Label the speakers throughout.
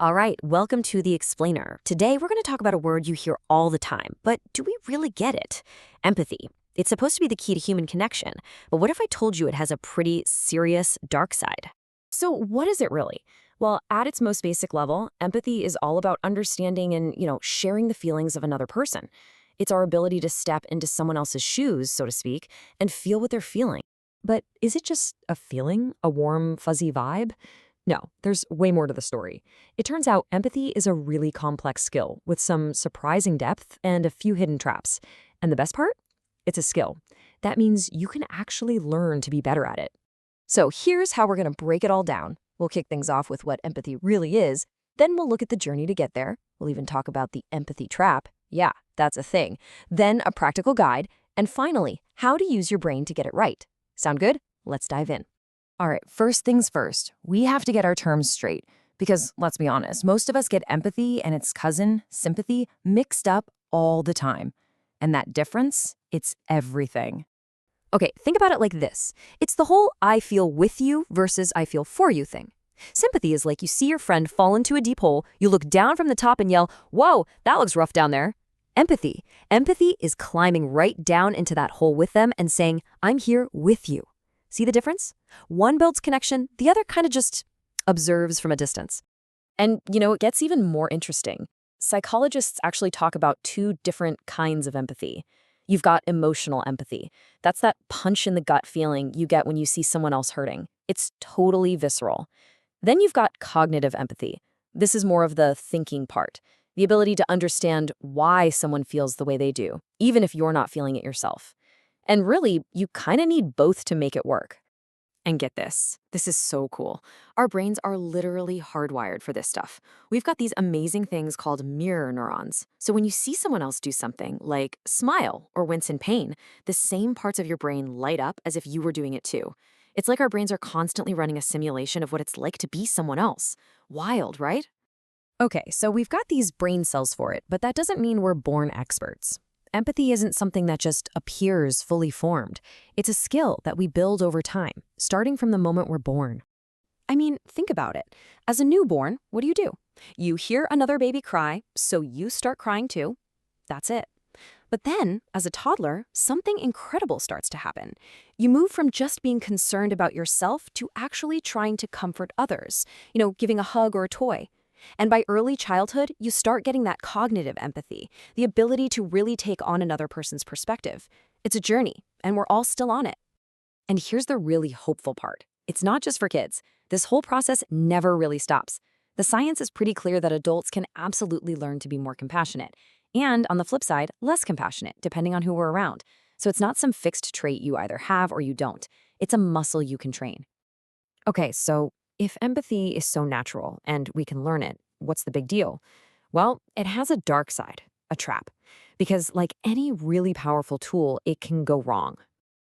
Speaker 1: All right, welcome to The Explainer. Today, we're going to talk about a word you hear all the time, but do we really get it? Empathy. It's supposed to be the key to human connection, but what if I told you it has a pretty serious dark side?
Speaker 2: So, what is it really? Well, at its most basic level, empathy is all about understanding and, sharing the feelings of another person. It's our ability to step into someone else's shoes, so to speak, and feel what they're feeling. But is it just a feeling, a warm, fuzzy vibe? No, there's way more to the story. It turns out empathy is a really complex skill with some surprising depth and a few hidden traps. And the best part? It's a skill. That means you can actually learn to be better at it. So here's how we're going to break it all down. We'll kick things off with what empathy really is, then we'll look at the journey to get there. We'll even talk about the empathy trap. Yeah, that's a thing. Then a practical guide, and finally, how to use your brain to get it right. Sound good? Let's dive in. All right, first things first, we have to get our terms straight. Because let's be honest, most of us get empathy and its cousin, sympathy, mixed up all the time. And that difference, it's everything. Okay, think about it like this. It's the whole I feel with you versus I feel for you thing. Sympathy is like you see your friend fall into a deep hole, you look down from the top and yell, "Whoa, that looks rough down there." Empathy is climbing right down into that hole with them and saying, "I'm here with you." See the difference? One builds connection, the other kind of just observes from a distance. And, it gets even more interesting. Psychologists actually talk about two different kinds of empathy. You've got emotional empathy. That's that punch in the gut feeling you get when you see someone else hurting. It's totally visceral. Then you've got cognitive empathy. This is more of the thinking part, the ability to understand why someone feels the way they do, even if you're not feeling it yourself. And really, you kind of need both to make it work. And get this is so cool. Our brains are literally hardwired for this stuff. We've got these amazing things called mirror neurons. So when you see someone else do something, like smile or wince in pain, the same parts of your brain light up as if you were doing it too. It's like our brains are constantly running a simulation of what it's like to be someone else. Wild, right? Okay, so we've got these brain cells for it, but that doesn't mean we're born experts. Empathy isn't something that just appears fully formed. It's a skill that we build over time, starting from the moment we're born. I mean, think about it. As a newborn, what do? You hear another baby cry, so you start crying too. That's it. But then, as a toddler, something incredible starts to happen. You move from just being concerned about yourself to actually trying to comfort others, giving a hug or a toy. And by early childhood, you start getting that cognitive empathy, the ability to really take on another person's perspective. It's a journey, and we're all still on it. And here's the really hopeful part. It's not just for kids. This whole process never really stops. The science is pretty clear that adults can absolutely learn to be more compassionate. And on the flip side, less compassionate, depending on who we're around. So it's not some fixed trait you either have or you don't. It's a muscle you can train. Okay, so if empathy is so natural and we can learn it, what's the big deal? Well, it has a dark side, a trap. Because like any really powerful tool, it can go wrong.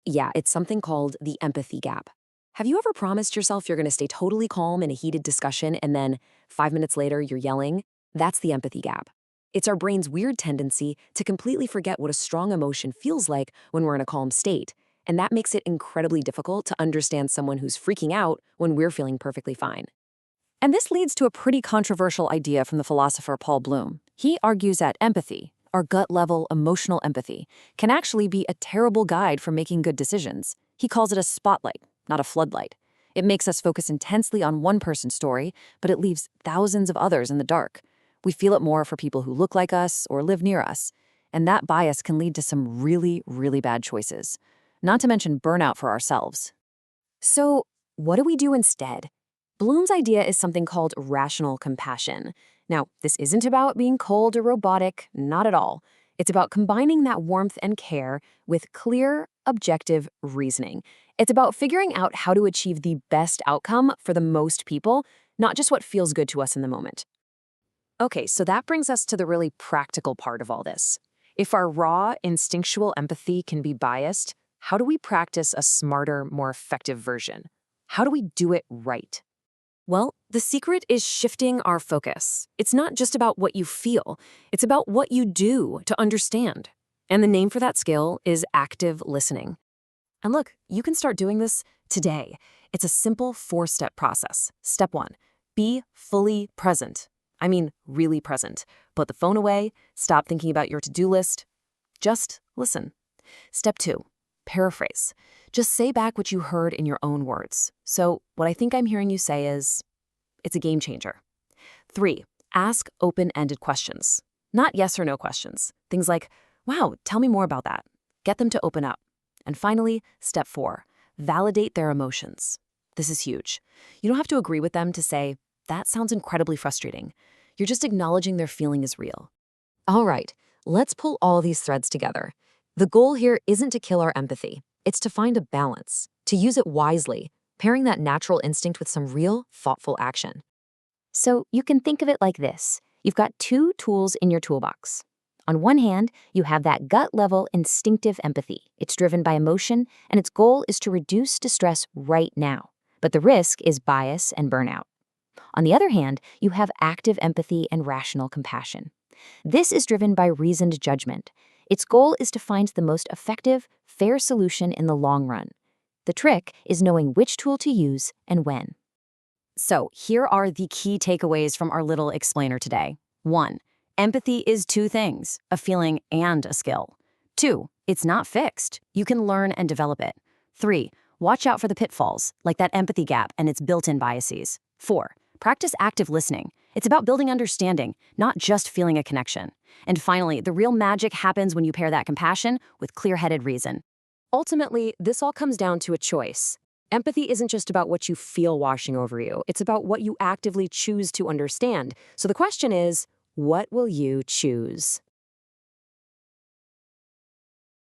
Speaker 2: Yeah, it's something called the empathy gap. Have you ever promised yourself you're going to stay totally calm in a heated discussion and then 5 minutes later you're yelling? That's the empathy gap. It's our brain's weird tendency to completely forget what a strong emotion feels like when we're in a calm state. And that makes it incredibly difficult to understand someone who's freaking out when we're feeling perfectly fine. And this leads to a pretty controversial idea from the philosopher Paul Bloom. He argues that empathy, our gut-level emotional empathy, can actually be a terrible guide for making good decisions. He calls it a spotlight, not a floodlight. It makes us focus intensely on one person's story, but it leaves thousands of others in the dark. We feel it more for people who look like us or live near us. And that bias can lead to some really, really bad choices. Not to mention burnout for ourselves. So, what do we do instead? Bloom's idea is something called rational compassion. Now, this isn't about being cold or robotic, not at all. It's about combining that warmth and care with clear, objective reasoning. It's about figuring out how to achieve the best outcome for the most people, not just what feels good to us in the moment. Okay, so that brings us to the really practical part of all this. If our raw, instinctual empathy can be biased, how do we practice a smarter, more effective version? How do we do it right? Well, the secret is shifting our focus. It's not just about what you feel, it's about what you do to understand. And the name for that skill is active listening. And look, you can start doing this today. It's a simple 4-step process. Step 1, Be fully present. I mean, really present. Put the phone away, stop thinking about your to-do list. Just listen. Step 2, paraphrase. Just say back what you heard in your own words. So what I think I'm hearing you say is, it's a game changer. 3, ask open-ended questions. Not yes or no questions. Things like, wow, tell me more about that. Get them to open up. And finally, step 4, validate their emotions. This is huge. You don't have to agree with them to say, that sounds incredibly frustrating. You're just acknowledging their feeling is real.
Speaker 1: All right, let's pull all these threads together. The goal here isn't to kill our empathy. It's to find a balance, to use it wisely, pairing that natural instinct with some real, thoughtful action.
Speaker 3: So you can think of it like this. You've got two tools in your toolbox. On one hand, you have that gut-level instinctive empathy. It's driven by emotion, and its goal is to reduce distress right now. But the risk is bias and burnout. On the other hand, you have active empathy and rational compassion. This is driven by reasoned judgment. Its goal is to find the most effective, fair solution in the long run. The trick is knowing which tool to use and when.
Speaker 2: So here are the key takeaways from our little explainer today. 1, empathy is two things, a feeling and a skill. 2, it's not fixed. You can learn and develop it. 3, watch out for the pitfalls, like that empathy gap and its built-in biases. 4, practice active listening. It's about building understanding, not just feeling a connection. And finally, the real magic happens when you pair that compassion with clear-headed reason.
Speaker 1: Ultimately, this all comes down to a choice. Empathy isn't just about what you feel washing over you. It's about what you actively choose to understand. So the question is, what will you choose?